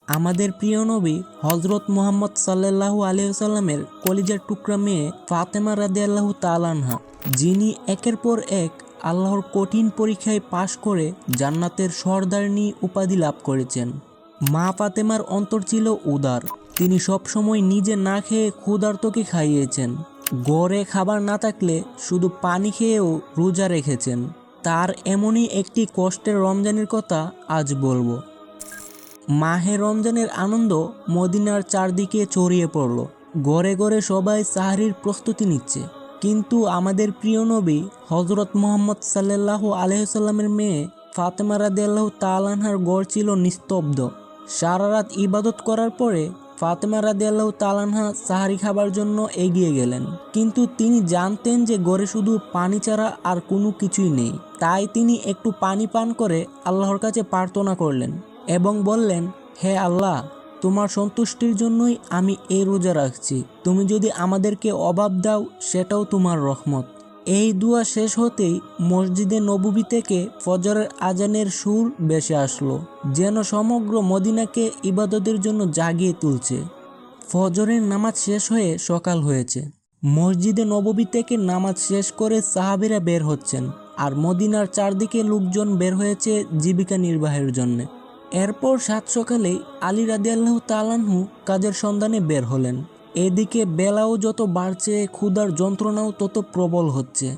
আমাদের প্রিয় নবী হজরত মুহাম্মদ সাল্লাল্লাহু আলাইহি ওয়াসাল্লামের কলিজার টুকরা মেয়ে ফাতেমা রাদিয়াল্লাহু তাআলা আনহা, যিনি একের পর এক আল্লাহর কঠিন পরীক্ষায় পাশ করে জান্নাতের সর্দারনী উপাধি লাভ করেছেন। মা ফাতেমার অন্তর ছিল উদার। তিনি সবসময় নিজে না খেয়ে ক্ষুধার্তকে খাইয়েছেন। ঘরে খাবার না থাকলে শুধু পানি খেয়েও রোজা রেখেছেন। তার এমনই একটি কষ্টের রমজানের কথা আজ বলবো। মাহে রমজানের আনন্দ মদিনার চারদিকে ছড়িয়ে পড়ল। ঘরে ঘরে সবাই সাহরির প্রস্তুতি নিচ্ছে, কিন্তু আমাদের প্রিয় নবী হজরত মুহাম্মদ সাল্লাল্লাহু আলাইহি ওয়াসাল্লামের মেয়ে ফাতেমা রাদিয়াল্লাহু তাআলা আনহার ঘর ছিল নিস্তব্ধ। সারা রাত ইবাদত করার পরে ফাতেমা রাদিয়াল্লাহু তাআলা আনহা সাহরি খাবার জন্য এগিয়ে গেলেন, কিন্তু তিনি জানতেন যে ঘরে শুধু পানি ছাড়া আর কোনো কিছুই নেই। তাই তিনি একটু পানি পান করে আল্লাহর কাছে প্রার্থনা করলেন এবং বললেন, হে আল্লাহ, তোমার সন্তুষ্টির জন্যই আমি এই রোজা রাখছি। তুমি যদি আমাদেরকে অভাব দাও সেটাও তোমার রহমত। এই দোয়া শেষ হতেই মসজিদে নববী থেকে ফজরের আজানের সুর ভেসে আসলো, যেন সমগ্র মদিনাকে ইবাদতের জন্য জাগিয়ে তুলছে। ফজরের নামাজ শেষ হয়ে সকাল হয়েছে। মসজিদে নববী থেকে নামাজ শেষ করে সাহাবীরা বের হচ্ছেন, আর মদিনার চারদিকে লোকজন বের হয়েছে জীবিকা নির্বাহের জন্য। এরপর সাত সকালে আলী রাদিয়াল্লাহু তাআলা আনহু কাজের সন্ধানে বের হলেন। এদিকে বেলাও যত বাড়ছে, ক্ষুধার যন্ত্রণাও তত প্রবল হচ্ছে।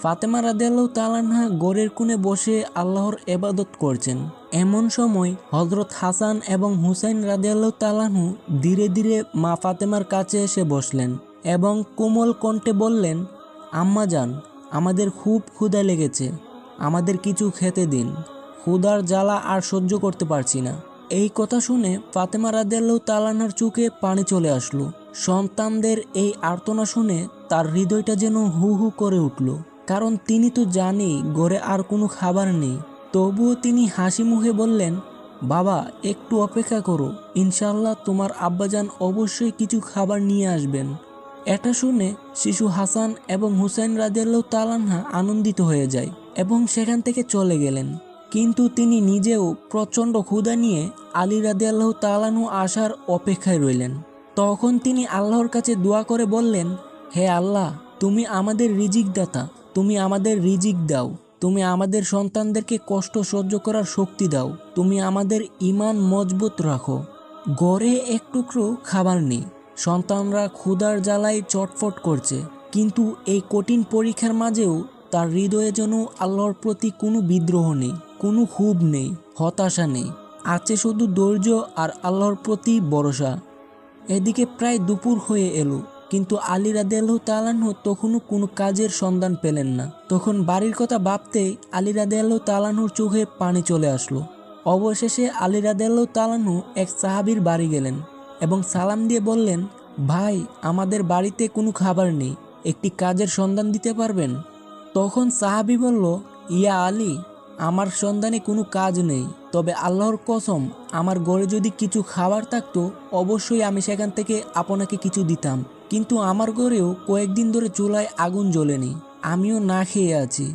ফাতেমা রাদিয়াল্লাহু তাআলা আনহা ঘরের কোণে বসে আল্লাহর ইবাদত করছেন। এমন সময় হযরত হাসান এবং হুসাইন রাদিয়াল্লাহু তাআলা আনহু ধীরে ধীরে মা ফাতেমার কাছে এসে বসলেন এবং কোমল কণ্ঠে বললেন, আম্মা জান, আমাদের খুব ক্ষুধা লেগেছে, আমাদের কিছু খেতে দিন। ক্ষুধার জ্বালা আর সহ্য করতে পারছি না। এই কথা শুনে ফাতেমা রাদিয়াল্লাহু তাআলা আনহার চোখে পানি চলে আসলো। সন্তানদের এই আর্তনা শুনে তার হৃদয়টা যেন হু হু করে উঠল, কারণ তিনি তো জানেই ঘরে আর কোনো খাবার নেই। তবুও তিনি হাসি মুখে বললেন, বাবা, একটু অপেক্ষা করো, ইনশাআল্লাহ তোমার আব্বাজান অবশ্যই কিছু খাবার নিয়ে আসবেন। এটা শুনে শিশু হাসান এবং হুসাইন রাদিয়াল্লাহু তাআলা আনহা আনন্দিত হয়ে যায় এবং সেখান থেকে চলে গেলেন। কিন্তু তিনি নিজেও প্রচণ্ড ক্ষুধা নিয়ে আলী রাদিয়াল্লাহু তাআলা আনহু আসার অপেক্ষায় রইলেন। তখন তিনি আল্লাহর কাছে দোয়া করে বললেন, হে আল্লাহ, তুমি আমাদের রিজিক দাতা, তুমি আমাদের রিজিক দাও। তুমি আমাদের সন্তানদেরকে কষ্ট সহ্য করার শক্তি দাও। তুমি আমাদের ঈমান মজবুত রাখো। ঘরে এক টুকরো খাবার নেই। সন্তানরা ক্ষুধার জ্বালায় চটফট করছে, কিন্তু এই কঠিন পরীক্ষার মাঝেও তার হৃদয়ে যেন আল্লাহর প্রতি কোনো বিদ্রোহ নেই, কোনো ক্ষোভ নেই, হতাশা নেই। আছে শুধু ধৈর্য আর আল্লাহর প্রতি ভরসা। এদিকে প্রায় দুপুর হয়ে এলো, কিন্তু আলী রাদিয়াল্লাহু তাআলা আনহু তখনও কোনো কাজের সন্ধান পেলেন না। তখন বাড়ির কথা ভাবতেই আলী রাদিয়াল্লাহু তাআলা আনহুর চোখে পানি চলে আসলো। অবশেষে আলী রাদিয়াল্লাহু তাআলা আনহু এক সাহাবীর বাড়ি গেলেন এবং সালাম দিয়ে বললেন, ভাই, আমাদের বাড়িতে কোনো খাবার নেই, একটি কাজের সন্ধান দিতে পারবেন? তখন সাহাবী বলল, ইয়া আলী, আমার সন্ধানে কোনো কাজ নেই, তবে আল্লাহর কসম, আমার ঘরে যদি কিছু খাবার থাকতো অবশ্যই আমি সেখান থেকে আপনাকে কিছু দিতাম, কিন্তু আমার ঘরেও কয়েকদিন ধরে চুলায় আগুন জ্বলেনি, আমিও না খেয়ে আছি।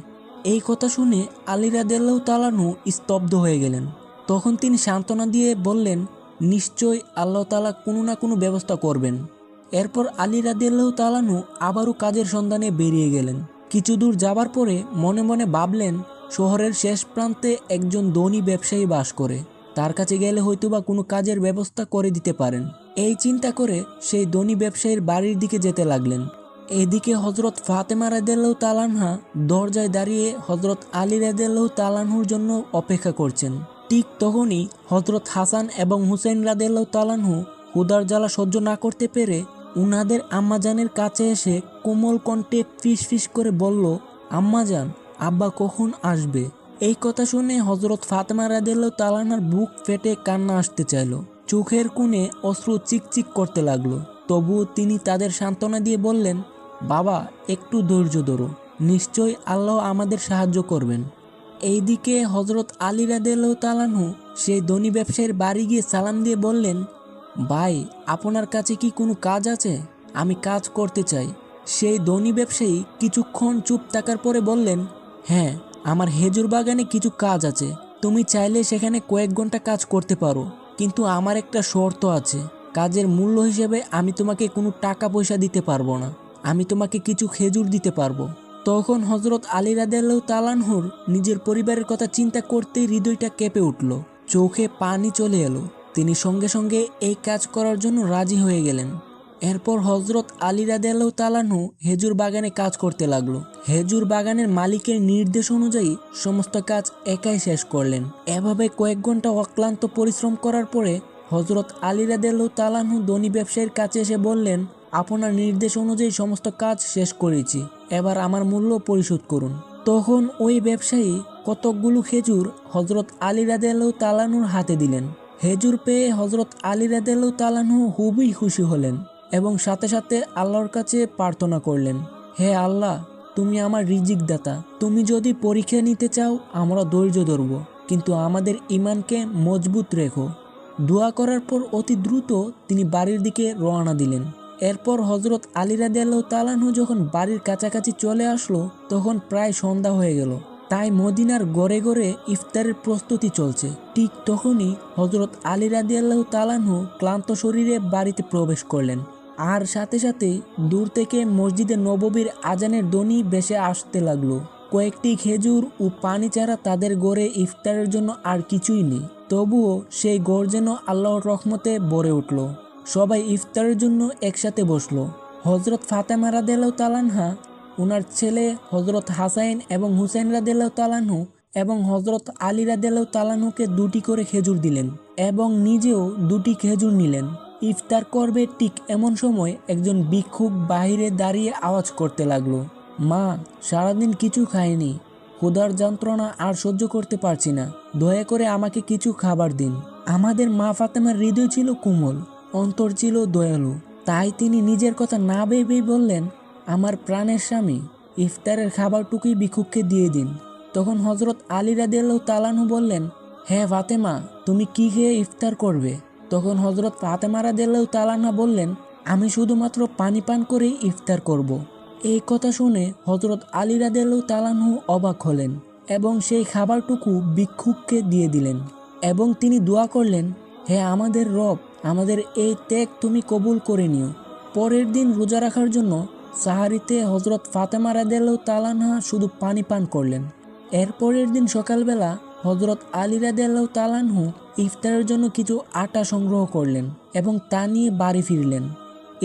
এই কথা শুনে আলী রাদিয়াল্লাহু তাআলা আনহু স্তব্ধ হয়ে গেলেন। তখন তিনি সান্ত্বনা দিয়ে বললেন, নিশ্চয় আল্লাহ তাআলা কোনো না কোনো ব্যবস্থা করবেন। এরপর আলী রাদিয়াল্লাহু তাআলা আনহু আবারও কাজের সন্ধানে বেরিয়ে গেলেন। কিছু দূর যাবার পরে মনে মনে ভাবলেন, শহরের শেষ প্রান্তে একজন ধনী ব্যবসায়ী বাস করে, তার কাছে গেলে হয়তোবা কোনো কাজের ব্যবস্থা করে দিতে পারেন। এই চিন্তা করে সেই ধনী ব্যবসায়ীর বাড়ির দিকে যেতে লাগলেন। এদিকে হযরত ফাতেমা রাদিয়াল্লাহু তাআলা আনহা দরজায় দাঁড়িয়ে হযরত আলী রাদিয়াল্লাহু তাআলা আনহুর জন্য অপেক্ষা করছেন। ঠিক তখনই হযরত হাসান এবং হুসাইন রাদিয়াল্লাহু তাআলা আনহু ক্ষুধার জ্বালা সহ্য না করতে পেরে উনাদের আম্মাজানের কাছে এসে কোমল কণ্ঠে ফিস ফিস করে বলল, আম্মাজান, আব্বা কখন আসবে? এই কথা শুনে হযরত ফাতেমা রাদিয়াল্লাহু তাআলা আনহার বুক ফেটে কান্না আসতে চাইল। চোখের কোণে অশ্রু চিকচিক করতে লাগলো। তবুও তিনি তাদের সান্ত্বনা দিয়ে বললেন, বাবা, একটু ধৈর্য ধরো, নিশ্চয়ই আল্লাহ আমাদের সাহায্য করবেন। এইদিকে হযরত আলী রাদিয়াল্লাহু তাআলা আনহু সেই ধনী ব্যবসায়ীর বাড়ি গিয়ে সালাম দিয়ে বললেন, ভাই, আপনার কাছে কি কোনো কাজ আছে? আমি কাজ করতে চাই। সেই ধনী ব্যবসায়ী কিছুক্ষণ চুপ থাকার পরে বললেন, হ্যাঁ, আমার খেজুর বাগানে কিছু কাজ আছে, তুমি চাইলে সেখানে কয়েক ঘন্টা কাজ করতে পারো। কিন্তু আমার একটা শর্ত আছে। কাজের মূল্য হিসেবে আমি তোমাকে কোনো টাকা পয়সা দিতে পারবো না, আমি তোমাকে কিছু খেজুর দিতে পারবো। তখন হজরত আলী রাদিয়াল্লাহু তাআলা আনহুর নিজের পরিবারের কথা চিন্তা করতেই হৃদয়টা কেঁপে উঠল, চোখে পানি চলে এলো। তিনি সঙ্গে সঙ্গে এই কাজ করার জন্য রাজি হয়ে গেলেন। এরপর হজরত আলী রাদিয়াল্লাহু তাআলা আনহু খেজুর বাগানে কাজ করতে লাগলো। খেজুর বাগানের মালিকের নির্দেশ অনুযায়ী সমস্ত কাজ একাই শেষ করলেন। এভাবে কয়েক ঘন্টা অক্লান্ত পরিশ্রম করার পরে হজরত আলী রাদিয়াল্লাহু তাআলা আনহু ধনী ব্যবসায়ীর কাছে এসে বললেন, আপনার নির্দেশ অনুযায়ী সমস্ত কাজ শেষ করেছি, এবার আমার মূল্য পরিশোধ করুন। তখন ওই ব্যবসায়ী কতকগুলো খেজুর হজরত আলী রাদিয়াল্লাহু তাআলা আনহুর হাতে দিলেন। খেজুর পেয়ে হজরত আলী রাদিয়াল্লাহু তাআলা আনহু খুবই খুশি হলেন এবং সাথে সাথে আল্লাহর কাছে প্রার্থনা করলেন, হে আল্লাহ, তুমি আমার রিজিক দাতা, তুমি যদি পরীক্ষা নিতে চাও আমরা ধৈর্য ধরব, কিন্তু আমাদের ঈমানকে মজবুত রেখো। দোয়া করার পর অতি দ্রুত তিনি বাড়ির দিকে রওনা দিলেন। এরপর হজরত আলী রাদিয়াল্লাহু তাআলা আনহু যখন বাড়ির কাছাকাছি চলে আসলো তখন প্রায় সন্ধ্যা হয়ে গেল। তাই মদিনার ঘরে ঘরে ইফতারের প্রস্তুতি চলছে। ঠিক তখনই হজরত আলী রাদিয়াল্লাহু তাআলা আনহু ক্লান্ত শরীরে বাড়িতে প্রবেশ করলেন, আর সাথে সাথেই দূর থেকে মসজিদে নববীর আজানের ধ্বনি ভেসে আসতে লাগলো। কয়েকটি খেজুর ও পানি ছাড়া তাদের ঘরে ইফতারের জন্য আর কিছুই নেই। তবুও সেই ঘর যেন আল্লাহর রহমতে ভরে উঠল। সবাই ইফতারের জন্য একসাথে বসলো। হজরত ফাতেমা রাদিয়াল্লাহু তাআলা আনহা, ওনার ছেলে হজরত হাসাইন এবং হুসাইন রাদিয়াল্লাহু তাআলা আনহু এবং হজরত আলী রাদিয়াল্লাহু তাআলা আনহুকে 2টি করে খেজুর দিলেন এবং নিজেও 2টি খেজুর নিলেন। ইফতার করবে ঠিক এমন সময় একজন ভিক্ষুক বাহিরে দাঁড়িয়ে আওয়াজ করতে লাগলো, মা, সারাদিন কিছু খাইনি, ক্ষুধার যন্ত্রণা আর সহ্য করতে পারছি না, দয়া করে আমাকে কিছু খাবার দিন। আমাদের মা ফাতেমার হৃদয় ছিল কোমল, অন্তর ছিল দয়ালু, তাই তিনি নিজের কথা না ভেবেই বললেন, আমার প্রাণের স্বামী, ইফতারের খাবারটুকুই ভিক্ষুককে দিয়ে দিন। তখন হজরত আলী রাদিয়াল্লাহু তাআলা আনহু বললেন, হ্যাঁ ফাতেমা, তুমি কি খেয়ে ইফতার করবে? তখন হজরত ফাতেমা রাদিয়াল্লাহু তাআলা আনহা বললেন, আমি শুধুমাত্র পানি পান করেই ইফতার করব। এই কথা শুনে হজরত আলী রাদিয়াল্লাহু তাআলা আনহু অবাক হলেন এবং সেই খাবারটুকু ভিক্ষুককে দিয়ে দিলেন এবং তিনি দোয়া করলেন, হে আমাদের রব, আমাদের এই ত্যাগ তুমি কবুল করে নিও। পরের দিন রোজা রাখার জন্য সাহারিতে হজরত ফাতেমা রাদিয়াল্লাহু তাআলা আনহা শুধু পানি পান করলেন। এরপরের দিন সকালবেলা হজরত আলী রাদিয়াল্লাহু তাআলা আনহু ইফতারের জন্য কিছু আটা সংগ্রহ করলেন এবং তা নিয়ে বাড়ি ফিরলেন।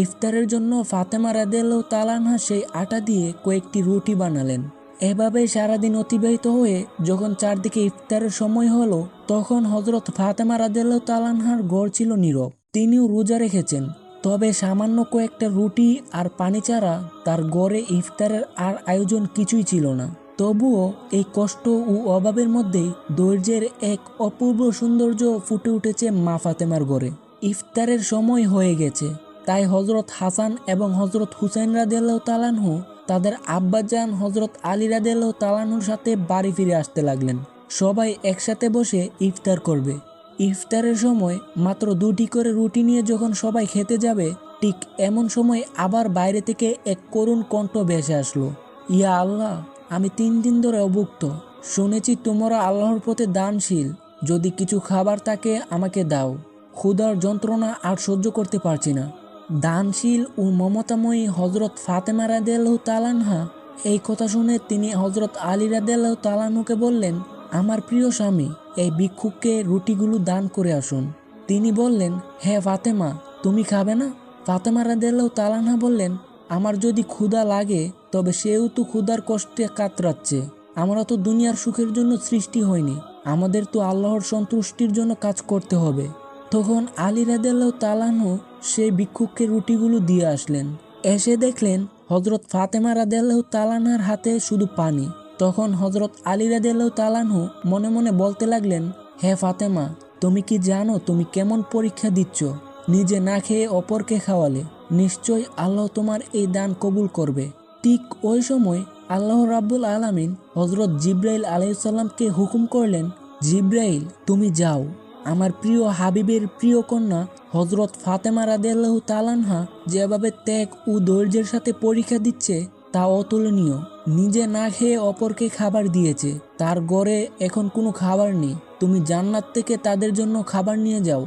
ইফতারের জন্য ফাতেমা রাদিয়াল্লাহু তাআলা আনহা সেই আটা দিয়ে কয়েকটি রুটি বানালেন। এভাবেই সারাদিন অতিবাহিত হয়ে যখন চারদিকে ইফতারের সময় হলো তখন হজরত ফাতেমা রাদিয়াল্লাহু তাআলা আনহার ঘর ছিল নীরব। তিনিও রোজা রেখেছেন, তবে সামান্য কয়েকটা রুটি আর পানি ছাড়া তার ঘরে ইফতারের আর আয়োজন কিছুই ছিল না। তবুও এই কষ্ট ও অভাবের মধ্যেই ধৈর্যের এক অপূর্ব সৌন্দর্য ফুটে উঠেছে মা ফাতেমার ঘরে। ইফতারের সময় হয়ে গেছে, তাই হজরত হাসান এবং হজরত হুসাইন রাদিয়াল্লাহু তাআলা আনহু তাদের আব্বাজান হজরত আলী রাদিয়াল্লাহু তাআলা আনহুর সাথে বাড়ি ফিরে আসতে লাগলেন। সবাই একসাথে বসে ইফতার করবে। ইফতারের সময় মাত্র 2টি করে রুটি নিয়ে যখন সবাই খেতে যাবে ঠিক এমন সময় আবার বাইরে থেকে এক করুণ কণ্ঠ ভেসে আসলো, ইয়া আল্লাহ, আমি 3 দিন ধরে অভুক্ত, শুনেছি তোমরা আল্লাহর পথে দানশীল, যদি কিছু খাবার থাকে আমাকে দাও, ক্ষুধার যন্ত্রণা আর সহ্য করতে পারছি না। দানশীল ও মমতাময়ী হজরত ফাতেমা রাদিয়াল্লাহু তাআলা আনহা এই কথা শুনে তিনি হজরত আলী রাদিয়াল্লাহু তাআলা আনহুকে বললেন, আমার প্রিয় স্বামী, এই ভিক্ষুককে রুটিগুলো দান করে আসুন। তিনি বললেন, হে ফাতেমা, তুমি খাবে না? ফাতেমা রাদিয়াল্লাহু তাআলা আনহা বললেন, আমার যদি ক্ষুধা লাগে তবে সেও তো ক্ষুধার কষ্টে কাতরাচ্ছে। আমরা তো দুনিয়ার সুখের জন্য সৃষ্টি হয়নি, আমাদের তো আল্লাহর সন্তুষ্টির জন্য কাজ করতে হবে। তখন আলী রাদিয়াল্লাহু তাআলা আনহু সেই ভিক্ষুককে রুটিগুলো দিয়ে আসলেন। এসে দেখলেন হজরত ফাতেমা রাদিয়াল্লাহু তাআলা আনহার হাতে শুধু পানি। তখন হজরত আলী রাদিয়াল্লাহু তাআলা আনহু মনে মনে বলতে লাগলেন, হে ফাতেমা, তুমি কি জানো তুমি কেমন পরীক্ষা দিচ্ছ? নিজে না খেয়ে অপরকে খাওয়ালে, নিশ্চয় আল্লাহ তোমার এই দান কবুল করবে। ঠিক ওই সময় আল্লাহ রাব্বুল আলামিন হজরত জিব্রাইল আলাইহিস সালামকে হুকুম করলেন, জিব্রাইল, তুমি যাও, আমার প্রিয় হাবিবের প্রিয় কন্যা হজরত ফাতেমা রাদিয়াল্লাহু তাআলা আনহা যেভাবে ত্যাগ ও ধৈর্যের সাথে পরীক্ষা দিচ্ছে তা অতুলনীয়। নিজে না খেয়ে অপরকে খাবার দিয়েছে, তার ঘরে এখন কোনো খাবার নেই, তুমি জান্নাত থেকে তাদের জন্য খাবার নিয়ে যাও।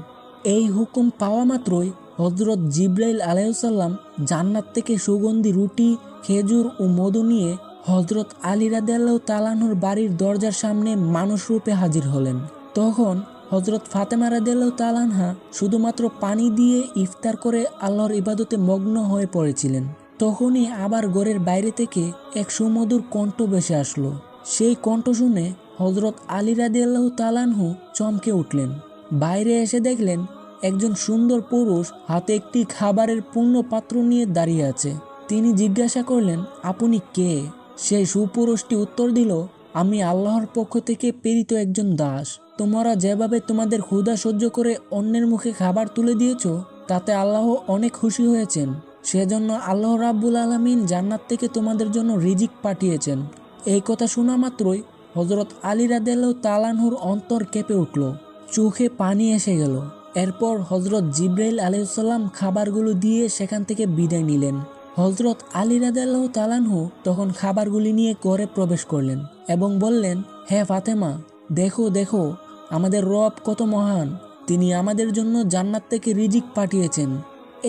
এই হুকুম পাওয়া মাত্রই হযরত জিবরাইল আলাইহিসসালাম জান্নাত থেকে সুগন্ধি রুটি, খেজুর ও মধু নিয়ে হযরত আলী রাদিয়াল্লাহু তাআলা আনহুর বাড়ির দরজার সামনে মানুষ রূপে হাজির হলেন। তখন হযরত ফাতেমা রাদিয়াল্লাহু তাআলা আনহা শুধুমাত্র পানি দিয়ে ইফতার করে আল্লাহর ইবাদতে মগ্ন হয়ে পড়েছিলেন। তখনই আবার ঘরের বাইরে থেকে এক সুমধুর কণ্ঠ ভেসে আসলো। সেই কণ্ঠ শুনে হযরত আলী রাদিয়াল্লাহু তাআলা আনহু চমকে উঠলেন। বাইরে এসে দেখলেন একজন সুন্দর পুরুষ হাতে একটি খাবারের পূর্ণ পাত্র নিয়ে দাঁড়িয়ে আছে। তিনি জিজ্ঞাসা করলেন, আপনি কে? সেই সুপুরুষটি উত্তর দিল, আমি আল্লাহর পক্ষ থেকে প্রেরিত একজন দাস। তোমরা যেভাবে তোমাদের ক্ষুধা সহ্য করে অন্যের মুখে খাবার তুলে দিয়েছ, তাতে আল্লাহ অনেক খুশি হয়েছেন। সেজন্য আল্লাহ রাব্বুল আলামিন জান্নাত থেকে তোমাদের জন্য রিজিক পাঠিয়েছেন। এই কথা শোনা মাত্রই হযরত আলী রাদিয়াল্লাহু তাআলা আনহুর অন্তর কেঁপে উঠল, চোখে পানি এসে গেল। এরপর হযরত জিবরাইল আলাইহিসসালাম খাবারগুলো দিয়ে সেখান থেকে বিদায় নিলেন। হযরত আলী রাদিয়াল্লাহু তাআলা আনহু তখন খাবারগুলি নিয়ে ঘরে প্রবেশ করলেন এবং বললেন, হে ফাতেমা, দেখো দেখো আমাদের রব কত মহান, তিনি আমাদের জন্য জান্নাত থেকে রিজিক পাঠিয়েছেন।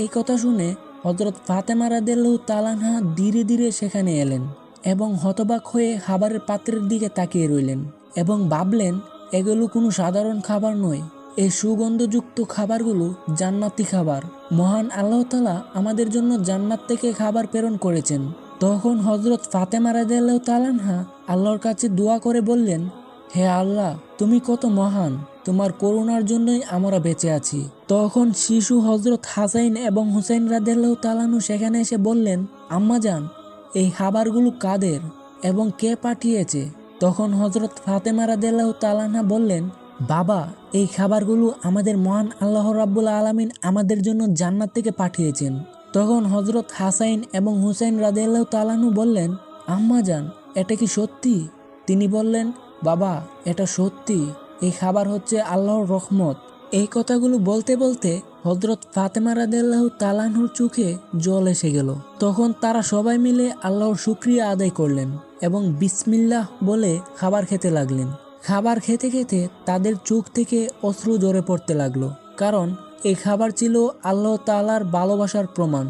এই কথা শুনে হযরত ফাতেমা রাদিয়াল্লাহু তাআলা আনহা ধীরে ধীরে সেখানে এলেন এবং হতবাক হয়ে খাবারের পাত্রের দিকে তাকিয়ে রইলেন এবং ভাবলেন, এগুলো কোনো সাধারণ খাবার নয়, এই সুগন্ধযুক্ত খাবারগুলো জান্নাতি খাবার। মহান আল্লাহ তাআলা আমাদের জন্য জান্নাত থেকে খাবার প্রেরণ করেছেন। তখন হযরত ফাতেমা রাদিয়াল্লাহু তাআলা আনহা আল্লাহর কাছে দোয়া করে বললেন, হে আল্লাহ, তুমি কত মহান, তোমার করুণার জন্যই আমরা বেঁচে আছি। তখন শিশু হযরত হাসাইন এবং হুসাইন রাদিয়াল্লাহু তাআলা আনহু সেখানে এসে বললেন, আম্মাজান, এই খাবারগুলো কাদের এবং কে পাঠিয়েছে? তখন হযরত ফাতেমা রাদিয়াল্লাহু তাআলা আনহা বললেন, বাবা, এই খাবারগুলো আমাদের মহান আল্লাহ রাব্বুল আলামিন আমাদের জন্য জান্নাত থেকে পাঠিয়েছেন। তখন হযরত হাসাইন এবং হুসাইন রাদিয়াল্লাহু তাআলা আনহু বললেন, আম্মাজান, এটা কি সত্যি? তিনি বললেন, বাবা, এটা সত্যি, এই খাবার হচ্ছে আল্লাহর রহমত। এই কথাগুলো বলতে বলতে হযরত ফাতেমা রাদিয়াল্লাহু তাআলা আনহুর চোখে জল এসে গেল। তখন তারা সবাই মিলে আল্লাহর শুকরিয়া আদায় করলেন এবং বিসমিল্লাহ বলে খাবার খেতে লাগলেন। খাবার খেতে খেতে তাদের চোখ থেকে অশ্রু ঝরে পড়তে লাগলো, কারণ এই খাবার ছিল আল্লাহ তাআলার ভালোবাসার প্রমাণ।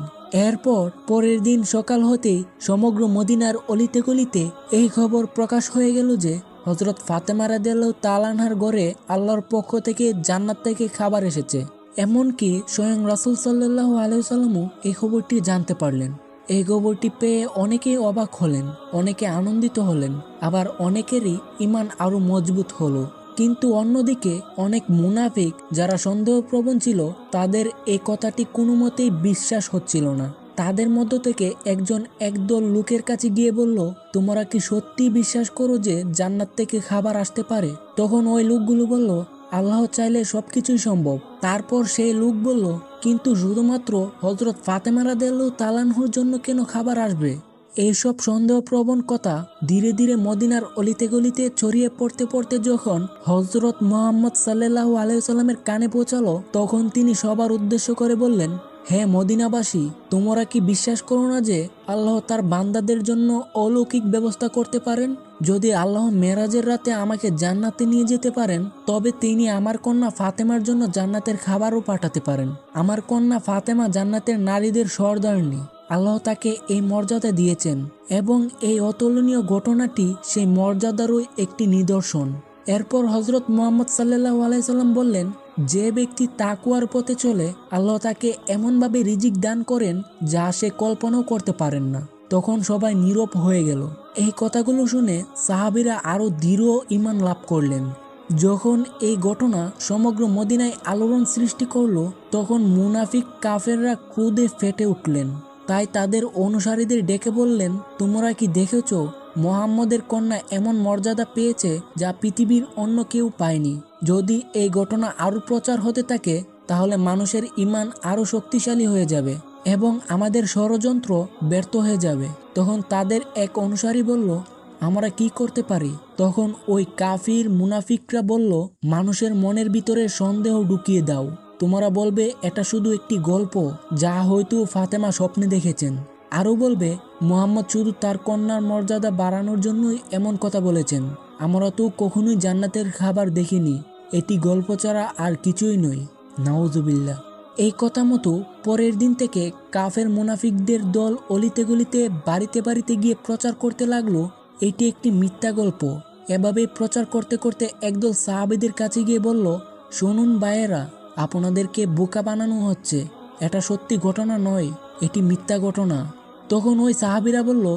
এরপর পরের দিন সকাল হতেই সমগ্র মদিনার অলিতে গলিতে এই খবর প্রকাশ হয়ে গেল যে হযরত ফাতেমা রাদিয়াল্লাহু তাআলা আনহার ঘরে আল্লাহর পক্ষ থেকে জান্নাত থেকে খাবার এসেছে। এমনকি স্বয়ং রাসূল সাল্লাল্লাহু আলাইহি ওয়াসাল্লামও এই খবরটি জানতে পারলেন। এই খবরটি পেয়ে অনেকেই অবাক হলেন, অনেকে আনন্দিত হলেন, আবার অনেকেরই ঈমান আরো মজবুত হলো। কিন্তু অন্যদিকে অনেক মুনাফিক যারা সন্দেহপ্রবণ ছিল, তাদের এই কথাটি কোনো মতেই বিশ্বাস হচ্ছিল না। তাদের মধ্য থেকে একজন একদল লোকের কাছে গিয়ে বলল, তোমরা কি সত্যি বিশ্বাস করো যে জান্নাত থেকে খাবার আসতে পারে? তখন ওই লোকগুলো বলল, আল্লাহ চাইলে সবকিছুই সম্ভব। তারপর সেই লোক বলল, কিন্তু শুধুমাত্র হযরত ফাতেমা রাদিয়াল্লাহু তাআলা আনহুর জন্য কেন খাবার আসবে? এইসব সন্দেহপ্রবণ কথা ধীরে ধীরে মদিনার অলিতে গলিতে ছড়িয়ে পড়তে পড়তে যখন হযরত মুহাম্মদ সাল্লাল্লাহু আলাইহি ওয়াসাল্লামের কানে পৌঁছালো, তখন তিনি সবার উদ্দেশ্য করে বললেন, হে মদিনাবাসী, তোমরা কি বিশ্বাস করো না যে আল্লাহ তার বান্দাদের জন্য অলৌকিক ব্যবস্থা করতে পারেন? যদি আল্লাহ মেরাজের রাতে আমাকে জান্নাতে নিয়ে যেতে পারেন, তবে তিনি আমার কন্যা ফাতেমার জন্য জান্নাতের খাবারও পাঠাতে পারেন। আমার কন্যা ফাতেমা জান্নাতের নারীদের সর্দারনী। আল্লাহ তাকে এই মর্যাদা দিয়েছেন এবং এই অতুলনীয় ঘটনাটি সেই মর্যাদারই একটি নিদর্শন। এরপর হযরত মুহাম্মদ সাল্লাল্লাহু আলাইহি সাল্লাম বললেন, যে ব্যক্তি তাকওয়ার পথে চলে, আল্লাহ তাকে এমনভাবে রিজিক দান করেন যা সে কল্পনাও করতে পারেন না। তখন সবাই নীরব হয়ে গেল। এই কথাগুলো শুনে সাহাবীরা আরো দৃঢ় ঈমান লাভ করলেন। যখন এই ঘটনা সমগ্র মদিনায় আলোড়ন সৃষ্টি করলো, তখন মুনাফিক কাফেররা ক্রোধে ফেটে উঠলেন। তাই তাদের অনুসারীদের ডেকে বললেন, তোমরা কি দেখেছো মুহাম্মদের কন্যা এমন মর্যাদা পেয়েছে যা পৃথিবীর অন্য কেউ পায়নি। যদি এই ঘটনা আরো প্রচার হতে থাকে, তাহলে মানুষের ঈমান আরো শক্তিশালী হয়ে যাবে এবং আমাদের ষড়যন্ত্র ব্যর্থ হয়ে যাবে। তখন তাদের এক অনুসারী বলল, আমরা কি করতে পারি? তখন ওই কাফির মুনাফিকরা বলল, মানুষের মনের ভিতরে সন্দেহ ঢুকিয়ে দাও। তোমরা বলবে এটা শুধু একটি গল্প, যা হয়তো ফাতেমা স্বপ্নে দেখেছেন। আরও বলবে, মুহাম্মদ শুধু তার কন্যার মর্যাদা বাড়ানোর জন্যই এমন কথা বলেছেন। আমরা তো কখনোই জান্নাতের খাবার দেখিনি, এটি গল্প ছাড়া আর কিছুই নয়। নাউজুবিল্লাহ। এই কথা মতো পরের দিন থেকে কাফের মুনাফিকদের দল অলিতে গলিতে বাড়িতে বাড়িতে গিয়ে প্রচার করতে লাগলো এটি একটি মিথ্যা গল্প। এভাবে প্রচার করতে করতে একদল সাহাবীদের কাছে গিয়ে বলল, শুনুন ভাইয়েরা, আপনাদেরকে বোকা বানানো হচ্ছে, এটা সত্যি ঘটনা নয়, এটি মিথ্যা ঘটনা। তখন ওই সাহাবীরা বলল,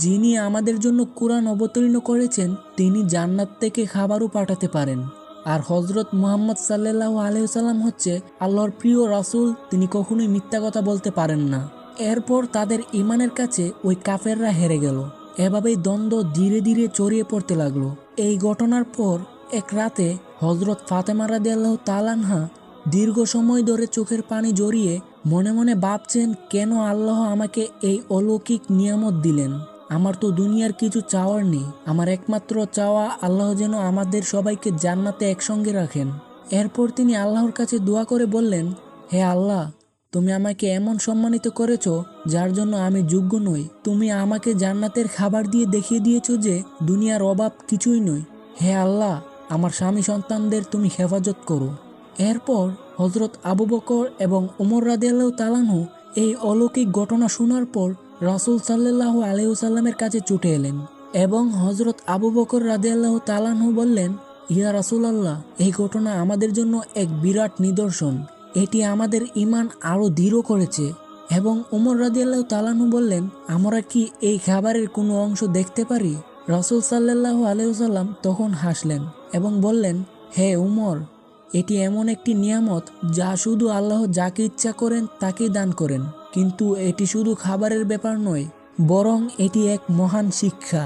যিনি আমাদের জন্য কুরআন অবতীর্ণ করেছেন তিনি জান্নাত থেকে খাবারও পাঠাতে পারেন, আর হজরত মুহাম্মদ সাল্লাল্লাহু আলাইহি ওয়াসাল্লাম হচ্ছে আল্লাহর প্রিয় রাসূল, তিনি কখনোই মিথ্যা কথা বলতে পারেন না। এরপর তাদের ঈমানের কাছে ওই কাফেররা হেরে গেল। এভাবেই দ্বন্দ্ব ধীরে ধীরে ছড়িয়ে পড়তে লাগলো। এই ঘটনার পর এক রাতে হজরত ফাতেমা রাদিয়াল্লাহু তাআলা আনহা দীর্ঘ সময় ধরে চোখের পানি জড়িয়ে মনে মনে ভাবছেন, কেন আল্লাহ আমাকে এই অলৌকিক নিয়ামত দিলেন? আমার তো দুনিয়ার কিছু চাওয়ার নেই, আমার একমাত্র চাওয়া আল্লাহ যেন আমাদের সবাইকে জান্নাতে একসঙ্গে রাখেন। এরপর তিনি আল্লাহর কাছে দোয়া করে বললেন, হে আল্লাহ, তুমি আমাকে এমন সম্মানিত করেছ যার জন্য আমি যোগ্য নই। তুমি আমাকে জান্নাতের খাবার দিয়ে দেখিয়ে দিয়েছো যে দুনিয়ার অভাব কিছুই নয়। হে আল্লাহ, আমার স্বামী সন্তানদের তুমি হেফাজত করো। এরপর হজরত আবু বকর এবং ওমর রাদিয়াল্লাহু তাআলা আনহু এই অলৌকিক ঘটনা শোনার পর রাসূল সাল্লাল্লাহু আলাইহি ওয়াসাল্লামের কাছে ছুটে এলেন এবং হজরত আবু বকর রাদিয়াল্লাহু তাআলা আনহু বললেন, ইয়া রাসূলুল্লাহ, এই ঘটনা আমাদের জন্য এক বিরাট নিদর্শন, এটি আমাদের ঈমান আরও দৃঢ় করেছে। এবং ওমর রাদিয়াল্লাহু তাআলা আনহু বললেন, আমরা কি এই খাবারের কোনো অংশ দেখতে পারি? রাসূল সাল্লাল্লাহু আলাইহি ওয়াসাল্লাম তখন হাসলেন এবং বললেন, হে ওমর, এটি এমন একটি নিয়ামত যা শুধু আল্লাহ যাকে ইচ্ছা করেন তাকেই দান করেন, কিন্তু এটি শুধু খাবারের ব্যাপার নয়, বরং এটি এক মহান শিক্ষা।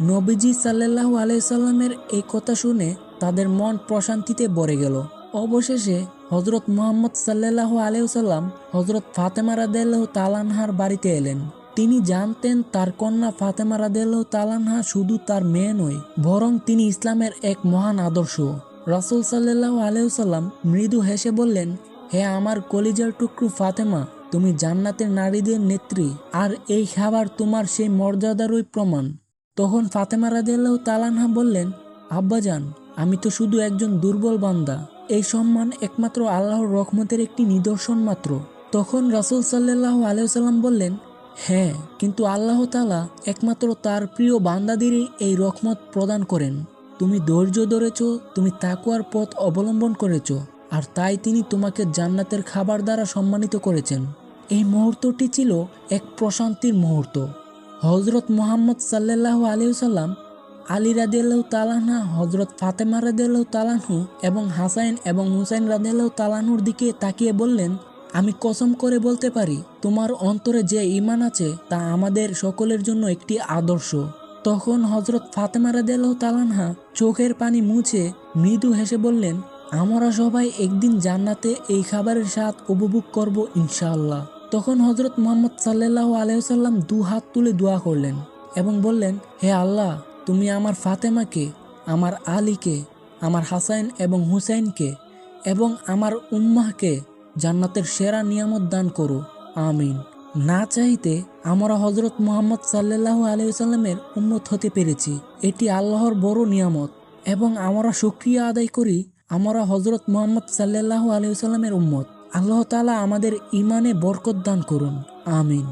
নবীজি সাল্লাল্লাহু আলাইহি সাল্লামের এই কথা শুনে তাদের মন প্রশান্তিতে ভরে গেল। অবশেষে হজরত মুহাম্মদ সাল্লাল্লাহু আলাইহি সাল্লাম হজরত ফাতেমা রাদিয়াল্লাহু তাআলা আনহার বাড়িতে এলেন। তিনি জানতেন তার কন্যা ফাতেমা রাদিয়াল্লাহু তাআলা আনহা শুধু তার মেয়ে নয়, বরং তিনি ইসলামের এক মহান আদর্শ। রাসূল সাল্লাল্লাহু আলাইহি সাল্লাম মৃদু হেসে বললেন, হে আমার কলিজার টুকরো ফাতেমা, তুমি জান্নাতের নারীদের নেত্রী, আর এই খাবার তোমার সেই মর্যাদারই প্রমাণ। তখন ফাতেমা রাদিয়াল্লাহু তাআলা আনহা বললেন, আব্বাজান, আমি তো শুধু একজন দুর্বল বান্দা, এই সম্মান একমাত্র আল্লাহর রহমতের একটি নিদর্শন মাত্র। তখন রাসূল সাল্লাল্লাহু আলাইহি সাল্লাম বললেন, হ্যাঁ, কিন্তু আল্লাহ তাআলা একমাত্র তার প্রিয় বান্দাদেরই এই রহমত প্রদান করেন। তুমি ধৈর্য ধরেছ, তুমি তাকওয়ার পথ অবলম্বন করেছ, আর তাই তিনি তোমাকে জান্নাতের খাবার দ্বারা সম্মানিত করেছেন। এই মুহূর্তটি ছিল এক প্রশান্তির মুহূর্ত। হজরত মুহাম্মদ সাল্লাল্লাহু আলাইহি ওয়াসাল্লাম আলী রাদিয়াল্লাহু তাআলা আনহা, হজরত ফাতেমা রাদিয়াল্লাহু তাআলা আনহু এবং হাসান এবং হুসাইন রাদিয়াল্লাহু তাআলা আনহুর দিকে তাকিয়ে বললেন, আমি কসম করে বলতে পারি, তোমার অন্তরে যে ঈমান আছে তা আমাদের সকলের জন্য একটি আদর্শ। তখন হজরত ফাতেমা রাদিয়াল্লাহু তাআলা আনহা চোখের পানি মুছে মৃদু হেসে বললেন, আমরা সবাই একদিন জান্নাতে এই খাবারের স্বাদ উপভোগ করব ইনশাআল্লাহ। তখন হজরত মুহাম্মদ সাল্লাল্লাহু আলাইহি ওয়াসাল্লাম দু হাত তুলে দোয়া করলেন এবং বললেন, হে আল্লাহ, তুমি আমার ফাতেমাকে, আমার আলীকে, আমার হাসান এবং হুসাইনকে এবং আমার উম্মাহকে জান্নাতের সেরা নিয়ামত দান করো, আমিন। না চাইতে আমরা হজরত মুহাম্মদ সাল্লাল্লাহু আলাইহি ওয়াসাল্লামের উম্মত হতে পেরেছি, এটি আল্লাহর বড় নিয়ামত এবং আমরা শুকরিয়া আদায় করি আমরা হজরত মুহাম্মদ সাল্লাল্লাহু আলাইহি ওয়াসাল্লামের উম্মত। আল্লাহ তাআলা আমাদের ঈমানে বরকত দান করুন, আমিন।